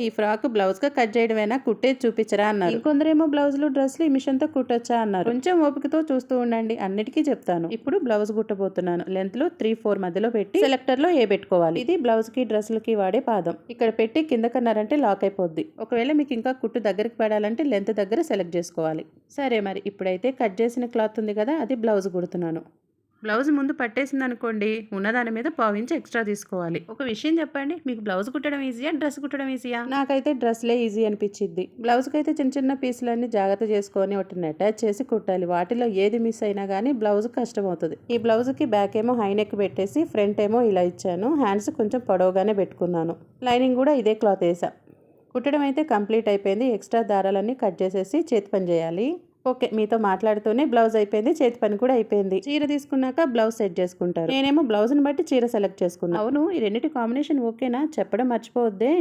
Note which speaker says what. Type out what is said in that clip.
Speaker 1: ఈ frock బ్లౌజ్గా cut చేయడమైనా కుట్టేది చూపించరా అన్నారు. ఇంకొందరేమో బ్లౌజులు డ్రెస్సులు ఈ మిషన్తో కుట్టొచ్చా అన్నారు. కొంచెం ఓపికతో చూస్తూ ఉండండి, అన్నిటికీ చెప్తాను. ఇప్పుడు బ్లౌజ్ కుట్టబోతున్నాను. లెంత్లు 3-4 మధ్యలో పెట్టి సెలెక్టర్లో ఏ పెట్టుకోవాలి. ఇది బ్లౌజ్కి డ్రెస్సులకి వాడే పాదం. ఇక్కడ పెట్టి కిందకన్నారంటే లాక్ అయిపోద్ది. ఒకవేళ మీకు ఇంకా కుట్టు దగ్గరికి పడాలంటే లెంత్ దగ్గర సెలెక్ట్ చేసుకోవాలి. సరే, మరి ఇప్పుడైతే కట్ చేసిన క్లాత్ ఉంది కదా, అది బ్లౌజ్ కుడుతున్నాను. బ్లౌజ్ ముందు పట్టేసింది అనుకోండి, ఉన్నదాని మీద పావించి ఎక్స్ట్రా తీసుకోవాలి. ఒక విషయం చెప్పండి, మీకు బ్లౌజ్ కుట్టడం ఈజీయా, డ్రెస్ కుట్టడం ఈజీయా? నాకైతే డ్రెస్లే ఈజీ అనిపించింది. బ్లౌజ్కి అయితే చిన్న చిన్న పీసులన్నీ జాగ్రత్త చేసుకొని వాటిని అటాచ్ చేసి కుట్టాలి. వాటిలో ఏది మిస్ అయినా కానీ బ్లౌజ్ కష్టం అవుతుంది. ఈ బ్లౌజ్కి బ్యాక్ ఏమో హై నెక్ పెట్టేసి ఫ్రంట్ ఏమో ఇలా ఇచ్చాను. హ్యాండ్స్ కొంచెం పొడవుగానే పెట్టుకున్నాను. లైనింగ్ కూడా ఇదే క్లాత్ వేసా. కుట్టడం అయితే కంప్లీట్ అయిపోయింది. ఎక్స్ట్రా దారాలన్నీ కట్ చేసేసి చేతి పని చేయాలి. ఓకే, మీతో మాట్లాడుతూనే బ్లౌజ్ అయిపోయింది, చేతి పని కూడా అయిపోయింది. చీర తీసుకున్నాక బ్లౌజ్ సెట్ చేసుకుంటారు. నేనేమో బ్లౌజ్ని బట్టి చీర సెలెక్ట్ చేసుకున్నాను. అవును, ఈ రెండింటి కాంబినేషన్ ఓకేనా చెప్పడం మర్చిపోవద్దే.